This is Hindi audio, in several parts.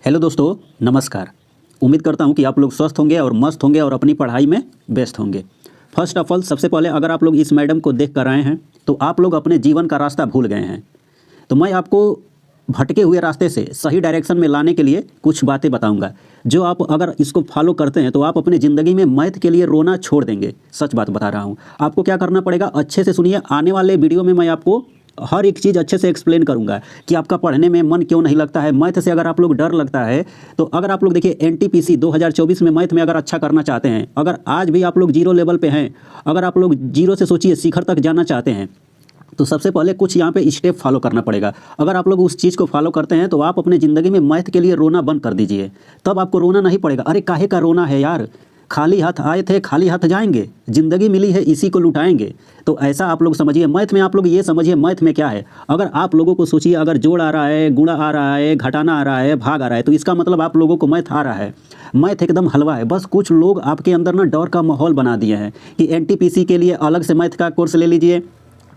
हेलो दोस्तों, नमस्कार। उम्मीद करता हूँ कि आप लोग स्वस्थ होंगे और मस्त होंगे और अपनी पढ़ाई में व्यस्त होंगे। फर्स्ट ऑफ ऑल, सबसे पहले अगर आप लोग इस मैडम को देख कर आए हैं तो आप लोग अपने जीवन का रास्ता भूल गए हैं। तो मैं आपको भटके हुए रास्ते से सही डायरेक्शन में लाने के लिए कुछ बातें बताऊंगा, जो आप अगर इसको फॉलो करते हैं तो आप अपनी ज़िंदगी में मैथ के लिए रोना छोड़ देंगे। सच बात बता रहा हूँ। आपको क्या करना पड़ेगा, अच्छे से सुनिए। आने वाले वीडियो में मैं आपको हर एक चीज़ अच्छे से एक्सप्लेन करूंगा कि आपका पढ़ने में मन क्यों नहीं लगता है। मैथ से अगर आप लोग डर लगता है तो अगर आप लोग देखिए एनटीपीसी 2024 में मैथ में अगर अच्छा करना चाहते हैं, अगर आज भी आप लोग जीरो लेवल पे हैं, अगर आप लोग जीरो से सोचिए शिखर तक जाना चाहते हैं, तो सबसे पहले कुछ यहाँ पे स्टेप फॉलो करना पड़ेगा। अगर आप लोग उस चीज़ को फॉलो करते हैं तो आप अपने ज़िंदगी में मैथ के लिए रोना बंद कर दीजिए। तब आपको रोना नहीं पड़ेगा। अरे काहे का रोना है यार, खाली हाथ आए थे खाली हाथ जाएंगे, ज़िंदगी मिली है इसी को लुटाएंगे। तो ऐसा आप लोग समझिए। मैथ में आप लोग ये समझिए मैथ में क्या है। अगर आप लोगों को सोचिए, अगर जोड़ आ रहा है, गुणा आ रहा है, घटाना आ रहा है, भाग आ रहा है, तो इसका मतलब आप लोगों को मैथ आ रहा है। मैथ एकदम हलवा है। बस कुछ लोग आपके अंदर ना डर का माहौल बना दिए हैं कि एनटीपीसी के लिए अलग से मैथ का कोर्स ले लीजिए,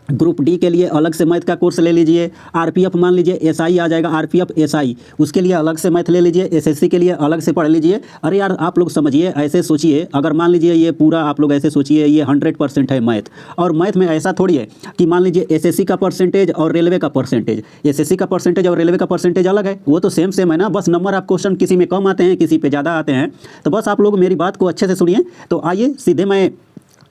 ग्रुप डी के लिए अलग से मैथ का कोर्स ले लीजिए, आरपीएफ मान लीजिए एसआई आ जाएगा, आरपीएफ एसआई, उसके लिए अलग से मैथ ले लीजिए, एसएससी के लिए अलग से पढ़ लीजिए। अरे यार आप लोग समझिए, ऐसे सोचिए। अगर मान लीजिए ये पूरा आप लोग ऐसे सोचिए ये 100% है मैथ, और मैथ में ऐसा थोड़ी है कि मान लीजिए एसएससी का परसेंटेज और रेलवे का परसेंटेज, एसएससी का परसेंटेज और रेलवे का परसेंटेज अलग है। वो तो सेम सेम है ना, बस नंबर आप क्वेश्चन किसी में कम आते हैं, किसी पे ज़्यादा आते हैं। तो बस आप लोग मेरी बात को अच्छे से सुनिए। तो आइए सीधे मैं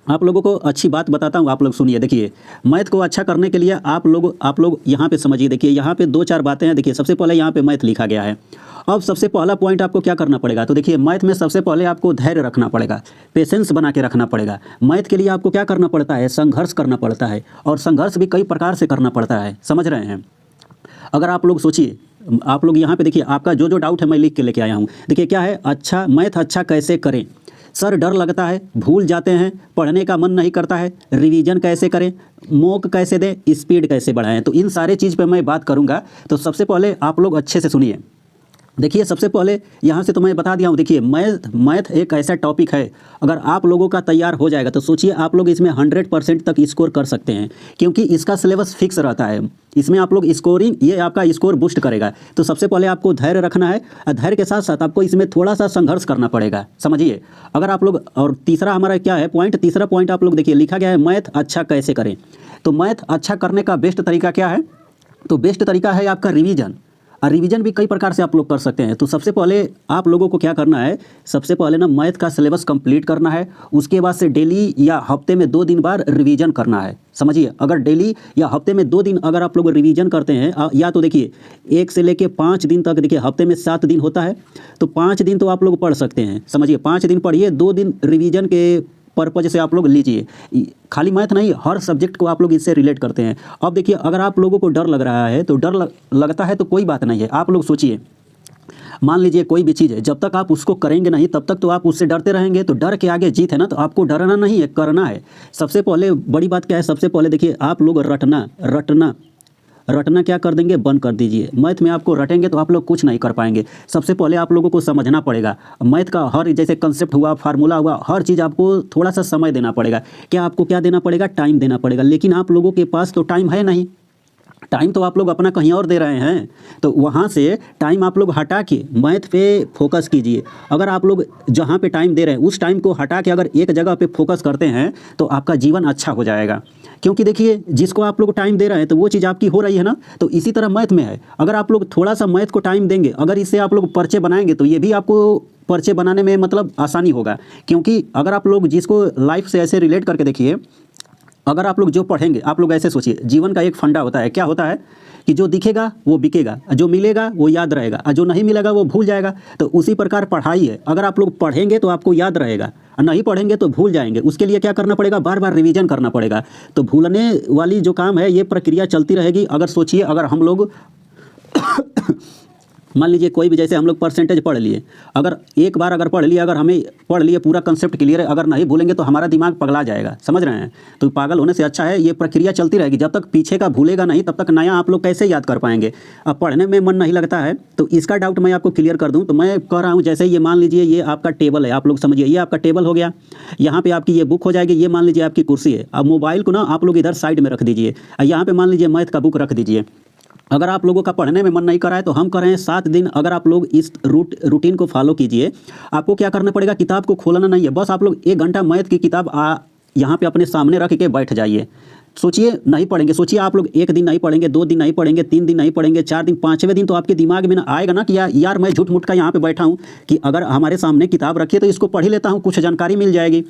आप लोगों को अच्छी बात बताता हूँ, आप लोग सुनिए। देखिए मैथ को अच्छा करने के लिए आप लोग यहाँ पे समझिए। देखिए यहाँ पे दो चार बातें हैं। देखिए सबसे पहले यहाँ पे मैथ लिखा गया है। अब सबसे पहला पॉइंट आपको क्या करना पड़ेगा, तो देखिए मैथ में सबसे पहले आपको धैर्य रखना पड़ेगा, पेशेंस बना के रखना पड़ेगा। मैथ के लिए आपको क्या करना पड़ता है, संघर्ष करना पड़ता है, और संघर्ष भी कई प्रकार से करना पड़ता है। समझ रहे हैं। अगर आप लोग सोचिए, आप लोग यहाँ पे देखिए आपका जो जो डाउट है मैं लिख के लेके आया हूँ। देखिए क्या है, अच्छा मैथ अच्छा कैसे करें। सर डर लगता है, भूल जाते हैं, पढ़ने का मन नहीं करता है, रिवीजन कैसे करें, मॉक कैसे दें, स्पीड कैसे बढ़ाएं। तो इन सारे चीज़ पे मैं बात करूंगा। तो सबसे पहले आप लोग अच्छे से सुनिए। देखिए सबसे पहले यहाँ से तो मैं बता दिया हूँ। देखिए मैथ एक ऐसा टॉपिक है, अगर आप लोगों का तैयार हो जाएगा तो सोचिए आप लोग इसमें 100% तक स्कोर कर सकते हैं, क्योंकि इसका सिलेबस फिक्स रहता है। इसमें आप लोग स्कोरिंग, ये आपका स्कोर बूस्ट करेगा। तो सबसे पहले आपको धैर्य रखना है, और धैर्य के साथ साथ आपको इसमें थोड़ा सा संघर्ष करना पड़ेगा। समझिए। अगर आप लोग, और तीसरा हमारा क्या है पॉइंट, तीसरा पॉइंट आप लोग देखिए लिखा गया है मैथ अच्छा कैसे करें। तो मैथ अच्छा करने का बेस्ट तरीका क्या है, तो बेस्ट तरीका है आपका रिवीजन। और रिवीजन भी कई प्रकार से आप लोग कर सकते हैं। तो सबसे पहले आप लोगों को क्या करना है, सबसे पहले ना मैथ का सिलेबस कंप्लीट करना है। उसके बाद से डेली या हफ्ते में 2 दिन बार रिवीजन करना है। समझिए, अगर डेली या हफ्ते में 2 दिन अगर आप लोग रिवीजन करते हैं, या तो देखिए 1 से लेके 5 दिन तक, देखिए हफ्ते में 7 दिन होता है, तो 5 दिन तो आप लोग पढ़ सकते हैं। समझिए 5 दिन पढ़िए, 2 दिन रिवीजन के पर्पज से आप लोग लीजिए। खाली मैथ नहीं, हर सब्जेक्ट को आप लोग इससे रिलेट करते हैं। अब देखिए अगर आप लोगों को डर लग रहा है तो लगता है तो कोई बात नहीं है। आप लोग सोचिए, मान लीजिए कोई भी चीज़ है, जब तक आप उसको करेंगे नहीं तब तक तो आप उससे डरते रहेंगे। तो डर के आगे जीत है ना, तो आपको डरना नहीं है, करना है। सबसे पहले बड़ी बात क्या है, सबसे पहले देखिए आप लोग रटना क्या कर देंगे, बंद कर दीजिए। मैथ में आपको रटेंगे तो आप लोग कुछ नहीं कर पाएंगे। सबसे पहले आप लोगों को समझना पड़ेगा मैथ का हर, जैसे कंसेप्ट हुआ, फार्मूला हुआ, हर चीज़ आपको थोड़ा सा समय देना पड़ेगा। क्या आपको क्या देना पड़ेगा, टाइम देना पड़ेगा। लेकिन आप लोगों के पास तो टाइम है नहीं। टाइम तो आप लोग अपना कहीं और दे रहे हैं। तो वहाँ से टाइम आप लोग हटा के मैथ पे फोकस कीजिए। अगर आप लोग जहाँ पे टाइम दे रहे हैं उस टाइम को हटा के अगर एक जगह पे फोकस करते हैं तो आपका जीवन अच्छा हो जाएगा। क्योंकि देखिए जिसको आप लोग टाइम दे रहे हैं तो वो चीज़ आपकी हो रही है ना। तो इसी तरह मैथ में है, अगर आप लोग थोड़ा सा मैथ को टाइम देंगे, अगर इससे आप लोग पर्चे बनाएंगे तो ये भी आपको पर्चे बनाने में मतलब आसानी होगा। क्योंकि अगर आप लोग जिसको लाइफ से ऐसे रिलेट करके देखिए, अगर आप लोग जो पढ़ेंगे, आप लोग ऐसे सोचिए, जीवन का एक फंडा होता है। क्या होता है कि जो दिखेगा वो बिकेगा, जो मिलेगा वो याद रहेगा, और जो नहीं मिलेगा वो भूल जाएगा। तो उसी प्रकार पढ़ाई है, अगर आप लोग पढ़ेंगे तो आपको याद रहेगा, और नहीं पढ़ेंगे तो भूल जाएंगे। उसके लिए क्या करना पड़ेगा, बार बार रिवीजन करना पड़ेगा। तो भूलने वाली जो काम है ये प्रक्रिया चलती रहेगी। अगर सोचिए, अगर हम लोग मान लीजिए कोई भी, जैसे हम लोग परसेंटेज पढ़ लिए, अगर एक बार अगर पढ़ लिया, अगर हमें पढ़ लिए पूरा कंसेप्ट क्लियर है, अगर नहीं भूलेंगे तो हमारा दिमाग पगला जाएगा। समझ रहे हैं। तो पागल होने से अच्छा है ये प्रक्रिया चलती रहेगी। जब तक पीछे का भूलेगा नहीं तब तक नया आप लोग कैसे याद कर पाएंगे। अब पढ़ने में मन नहीं लगता है तो इसका डाउट मैं आपको क्लियर कर दूँ। तो मैं कह रहा हूँ, जैसे ये मान लीजिए ये आपका टेबल है, आप लोग समझिए ये आपका टेबल हो गया। यहाँ पे आपकी ये बुक हो जाएगी, ये मान लीजिए आपकी कुर्सी है। अब मोबाइल को ना आप लोग इधर साइड में रख दीजिए, यहाँ पे मान लीजिए मैथ का बुक रख दीजिए। अगर आप लोगों का पढ़ने में मन नहीं कर रहा है तो हम कर रहे हैं 7 दिन। अगर आप लोग इस रूटीन को फॉलो कीजिए, आपको क्या करना पड़ेगा, किताब को खोलना नहीं है, बस आप लोग 1 घंटा मैथ की किताब यहाँ पे अपने सामने रख के बैठ जाइए। सोचिए नहीं पढ़ेंगे, सोचिए आप लोग 1 दिन नहीं पढ़ेंगे, 2 दिन नहीं पढ़ेंगे, 3 दिन नहीं पढ़ेंगे, 4 दिन, 5वें दिन तो आपके दिमाग में ना आएगा ना कि यार मैं झूठ मूठ का यहाँ पे बैठा हूँ, कि अगर हमारे सामने किताब रखी है तो इसको पढ़ ही लेता हूँ, कुछ जानकारी मिल जाएगी।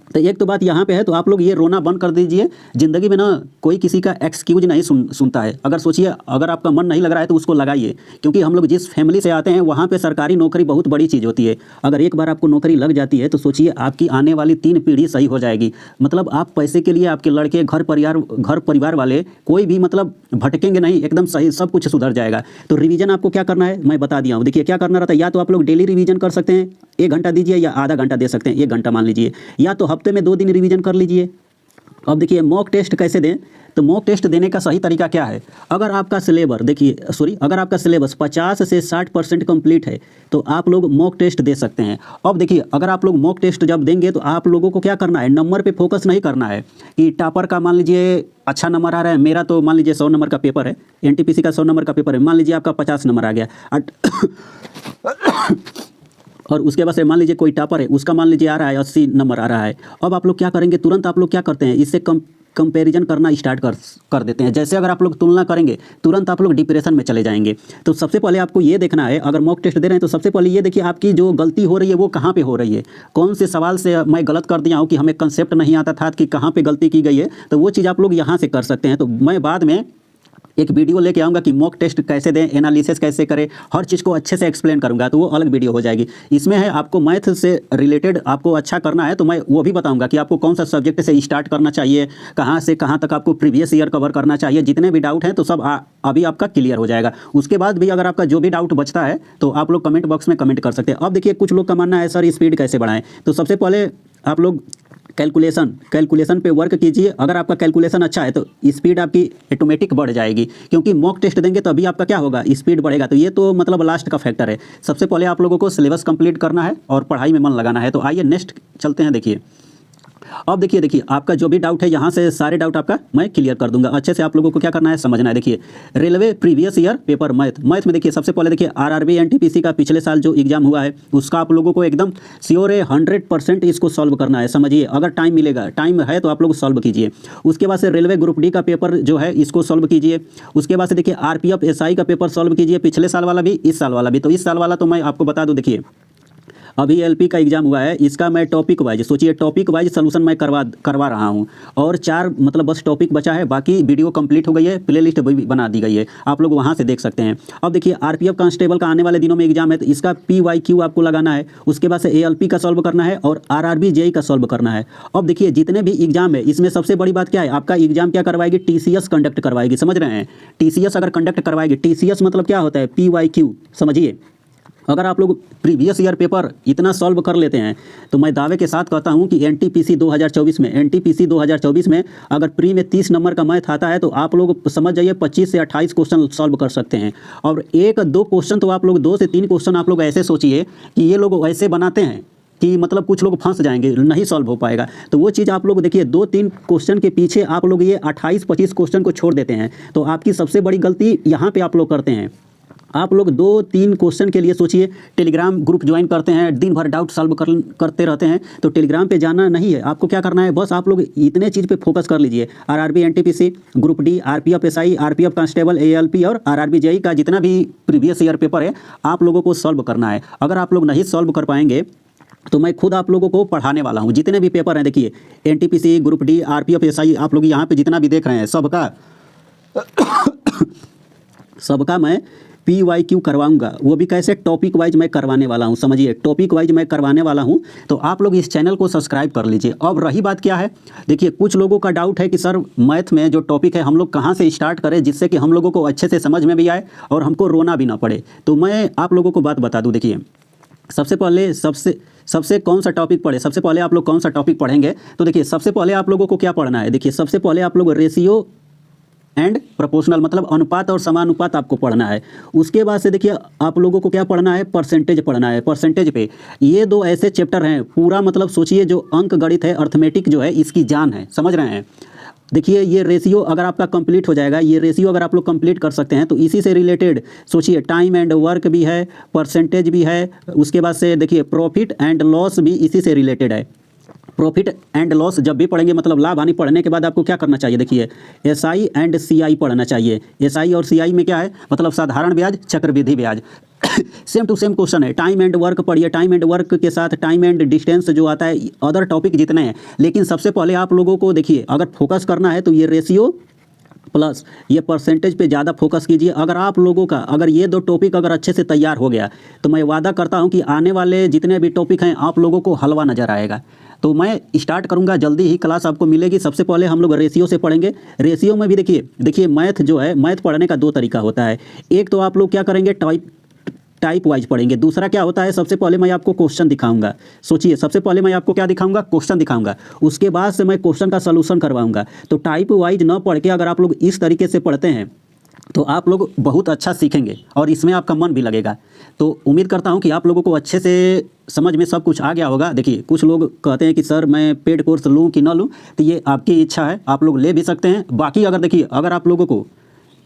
तो एक तो बात यहाँ पे है, तो आप लोग ये रोना बंद कर दीजिए। ज़िंदगी में ना कोई किसी का एक्सक्यूज नहीं सुनता है। अगर सोचिए, अगर आपका मन नहीं लग रहा है तो उसको लगाइए, क्योंकि हम लोग जिस फैमिली से आते हैं वहाँ पे सरकारी नौकरी बहुत बड़ी चीज़ होती है। अगर एक बार आपको नौकरी लग जाती है तो सोचिए आपकी आने वाली 3 पीढ़ी सही हो जाएगी। मतलब आप पैसे के लिए, आपके लड़के, घर परिवार वाले कोई भी मतलब भटकेंगे नहीं, एकदम सही, सब कुछ सुधर जाएगा। तो रिवीजन आपको क्या करना है मैं बता दिया हूँ। देखिए क्या करना रहता है, या तो आप लोग डेली रिवीजन कर सकते हैं, 1 घंटा दीजिए, या आधा घंटा दे सकते हैं, 1 घंटा मान लीजिए, या तो हफ्ते में 2 दिन रिवीजन कर लीजिए। अब देखिए मॉक टेस्ट कैसे दें, तो मॉक टेस्ट देने का सही तरीका क्या है। अगर आपका अगर आपका सिलेबस 50 से 60% कंप्लीट है तो आप लोग मॉक टेस्ट दे सकते हैं। अब देखिए अगर आप लोग मॉक टेस्ट जब देंगे तो आप लोगों को क्या करना है, नंबर पे फोकस नहीं करना है कि टॉपर का मान लीजिए अच्छा नंबर आ रहा है, मेरा तो मान लीजिए 100 नंबर का पेपर है, एनटीपीसी का 100 नंबर का पेपर है, मान लीजिए आपका 50 नंबर आ गया और उसके बाद से मान लीजिए कोई टॉपर है, उसका मान लीजिए आ रहा है 80 नंबर आ रहा है। अब आप लोग क्या करेंगे, तुरंत आप लोग क्या करते हैं, इससे कंपैरिजन करना स्टार्ट कर देते हैं। जैसे अगर आप लोग तुलना करेंगे तुरंत आप लोग डिप्रेशन में चले जाएंगे। तो सबसे पहले आपको ये देखना है, अगर मॉक टेस्ट दे रहे हैं तो सबसे पहले ये देखिए आपकी जो गलती हो रही है वो कहाँ पे हो रही है, कौन से सवाल से मैं गलत कर दिया हूँ कि हमें कंसेप्ट नहीं आता था कि कहाँ पर गलती की गई है, तो वो चीज़ आप लोग यहाँ से कर सकते हैं। तो मैं बाद में एक वीडियो लेके आऊँगा कि मॉक टेस्ट कैसे दें, एनालिसिस कैसे करें, हर चीज़ को अच्छे से एक्सप्लेन करूँगा, तो वो अलग वीडियो हो जाएगी। इसमें है आपको मैथ से रिलेटेड आपको अच्छा करना है तो मैं वो भी बताऊँगा कि आपको कौन सा सब्जेक्ट से स्टार्ट करना चाहिए, कहाँ से कहाँ तक आपको प्रीवियस ईयर कवर करना चाहिए। जितने भी डाउट हैं तो सब अभी आपका क्लियर हो जाएगा। उसके बाद भी अगर आपका जो भी डाउट बचता है तो आप लोग कमेंट बॉक्स में कमेंट कर सकते हैं। अब देखिए कुछ लोग का मानना है सर स्पीड कैसे बढ़ाएं, तो सबसे पहले आप लोग कैलकुलेशन पे वर्क कीजिए। अगर आपका कैलकुलेशन अच्छा है तो स्पीड आपकी ऑटोमेटिक बढ़ जाएगी, क्योंकि मॉक टेस्ट देंगे तो अभी आपका क्या होगा, स्पीड बढ़ेगा। तो ये तो मतलब लास्ट का फैक्टर है। सबसे पहले आप लोगों को सिलेबस कंप्लीट करना है और पढ़ाई में मन लगाना है। तो आइए नेक्स्ट चलते हैं। देखिए अब देखिए आपका जो भी डाउट है यहाँ से सारे डाउट आपका मैं क्लियर कर दूंगा। अच्छे से आप लोगों को क्या करना है, समझना है। देखिए railway previous year paper math में देखिए सबसे पहले देखिए आरआरबी एनटीपीसी का पिछले साल जो एग्जाम हुआ है उसका आप लोगों को एकदम श्योर है 100% इसको सॉल्व करना है। समझिए अगर टाइम मिलेगा, टाइम है तो आप लोग सॉल्व कीजिए। उसके बाद से रेलवे ग्रुप डी का पेपर जो है इसको सॉल्व कीजिए। उसके बाद से देखिए आरपीएफ एसआई का पेपर सॉल्व कीजिए, पिछले साल वाला भी, इस साल वाला भी। तो इस साल वाला तो मैं आपको बता दूं, देखिए अभी एलपी का एग्जाम हुआ है, इसका मैं टॉपिक वाइज, सोचिए टॉपिक वाइज सलूशन मैं करवा रहा हूं, और 4 मतलब बस टॉपिक बचा है, बाकी वीडियो कंप्लीट हो गई है, प्लेलिस्ट भी बना दी गई है, आप लोग वहां से देख सकते हैं। अब देखिए आरपीएफ कांस्टेबल का आने वाले दिनों में एग्जाम है, तो इसका PYQ आपको लगाना है। उसके बाद से ALP का सॉल्व करना है और RRB JEE का सॉल्व करना है। अब देखिए जितने भी एग्जाम है इसमें सबसे बड़ी बात क्या है, आपका एग्जाम क्या करवाएगी, TCS कंडक्ट करवाएगी। समझ रहे हैं, TCS अगर कंडक्ट करवाएगी, TCS मतलब क्या होता है, PYQ समझिए। अगर आप लोग प्रीवियस ईयर पेपर इतना सॉल्व कर लेते हैं तो मैं दावे के साथ कहता हूं कि एनटीपीसी 2024 में अगर प्री में 30 नंबर का मैथ आता है तो आप लोग समझ जाइए 25 से 28 क्वेश्चन सॉल्व कर सकते हैं। और 1-2 क्वेश्चन तो आप लोग 2 से 3 क्वेश्चन आप लोग ऐसे सोचिए कि ये लोग ऐसे बनाते हैं कि मतलब कुछ लोग फंस जाएंगे, नहीं सॉल्व हो पाएगा। तो वो चीज़ आप लोग देखिए 2-3 क्वेश्चन के पीछे आप लोग ये 28-25 क्वेश्चन को छोड़ देते हैं, तो आपकी सबसे बड़ी गलती यहाँ पर आप लोग करते हैं। आप लोग 2-3 क्वेश्चन के लिए सोचिए टेलीग्राम ग्रुप ज्वाइन करते हैं, दिन भर डाउट सॉल्व करते रहते हैं, तो टेलीग्राम पे जाना नहीं है। आपको क्या करना है, बस आप लोग इतने चीज़ पे फोकस कर लीजिए। RRB NTPC, group D, RPF SI, RPF constable, ALP और RRB JEE का जितना भी प्रीवियस ईयर पेपर है आप लोगों को सॉल्व करना है। अगर आप लोग नहीं सॉल्व कर पाएंगे तो मैं खुद आप लोगों को पढ़ाने वाला हूँ। जितने भी पेपर हैं देखिए NTPC, group D, RPF SI, आप लोग यहाँ पे जितना भी देख रहे हैं सबका मैं PYQ करवाऊंगा। वो भी कैसे, टॉपिक वाइज मैं करवाने वाला हूं। समझिए टॉपिक वाइज मैं करवाने वाला हूं, तो आप लोग इस चैनल को सब्सक्राइब कर लीजिए। अब रही बात क्या है, देखिए कुछ लोगों का डाउट है कि सर मैथ में जो टॉपिक है हम लोग कहां से स्टार्ट करें जिससे कि हम लोगों को अच्छे से समझ में भी आए और हमको रोना भी ना पड़े। तो मैं आप लोगों को बात बता दूँ, देखिए सबसे पहले सबसे कौन सा टॉपिक पढ़े, सबसे पहले आप लोग कौन सा टॉपिक पढ़ेंगे, तो देखिए सबसे पहले आप लोगों को क्या पढ़ना है। देखिए सबसे पहले आप लोग रेशियो एंड प्रोपोर्शनल मतलब अनुपात और समानुपात आपको पढ़ना है। उसके बाद से देखिए आप लोगों को क्या पढ़ना है, परसेंटेज पढ़ना है। परसेंटेज पे ये 2 ऐसे चैप्टर हैं, पूरा मतलब सोचिए जो अंक गणित है, अर्थमेटिक जो है इसकी जान है। समझ रहे हैं, देखिए ये रेशियो अगर आपका कंप्लीट हो जाएगा, ये रेशियो अगर आप लोग कंप्लीट कर सकते हैं तो इसी से रिलेटेड सोचिए टाइम एंड वर्क भी है, परसेंटेज भी है, उसके बाद से देखिए प्रॉफिट एंड लॉस भी इसी से रिलेटेड है। प्रॉफिट एंड लॉस जब भी पढ़ेंगे मतलब लाभ हानि पढ़ने के बाद आपको क्या करना चाहिए, देखिए एसआई एंड सीआई पढ़ना चाहिए। एसआई और सीआई में क्या है, मतलब साधारण ब्याज, चक्रवृद्धि ब्याज। सेम टू सेम क्वेश्चन है। टाइम एंड वर्क पढ़िए, टाइम एंड वर्क के साथ टाइम एंड डिस्टेंस जो आता है, अदर टॉपिक जितने हैं। लेकिन सबसे पहले आप लोगों को देखिए अगर फोकस करना है तो ये रेशियो प्लस ये परसेंटेज पे ज़्यादा फोकस कीजिए। अगर आप लोगों का अगर ये दो टॉपिक अगर अच्छे से तैयार हो गया तो मैं वादा करता हूं कि आने वाले जितने भी टॉपिक हैं आप लोगों को हलवा नज़र आएगा। तो मैं स्टार्ट करूंगा, जल्दी ही क्लास आपको मिलेगी। सबसे पहले हम लोग रेशियो से पढ़ेंगे। रेशियो में भी देखिए मैथ जो है, मैथ पढ़ने का दो तरीका होता है। एक तो आप लोग क्या करेंगे, टाइप वाइज पढ़ेंगे। दूसरा क्या होता है, सबसे पहले मैं आपको क्वेश्चन दिखाऊंगा। सोचिए सबसे पहले मैं आपको क्या दिखाऊंगा, क्वेश्चन दिखाऊंगा, उसके बाद से मैं क्वेश्चन का सलूशन करवाऊंगा। तो टाइप वाइज न पढ़ के अगर आप लोग इस तरीके से पढ़ते हैं तो आप लोग बहुत अच्छा सीखेंगे और इसमें आपका मन भी लगेगा। तो उम्मीद करता हूं कि आप लोगों को अच्छे से समझ में सब कुछ आ गया होगा। देखिए कुछ लोग कहते हैं कि सर मैं पेड कोर्स लूं कि ना लूं, तो ये आपकी इच्छा है, आप लोग ले भी सकते हैं। बाकी अगर देखिए अगर आप लोगों को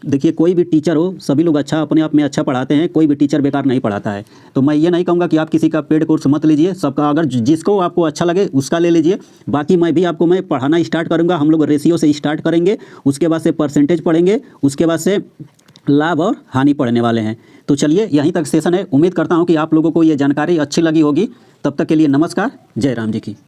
देखिए कोई भी टीचर हो, सभी लोग अच्छा अपने आप में अच्छा पढ़ाते हैं, कोई भी टीचर बेकार नहीं पढ़ाता है। तो मैं ये नहीं कहूँगा कि आप किसी का पेड कोर्स मत लीजिए, सबका अगर जिसको आपको अच्छा लगे उसका ले लीजिए। बाकी मैं पढ़ाना स्टार्ट करूँगा। हम लोग रेशियो से स्टार्ट करेंगे, उसके बाद से परसेंटेज पढ़ेंगे, उसके बाद से लाभ और हानि पढ़ने वाले हैं। तो चलिए यहीं तक सेशन है। उम्मीद करता हूँ कि आप लोगों को ये जानकारी अच्छी लगी होगी। तब तक के लिए नमस्कार, जय राम जी की।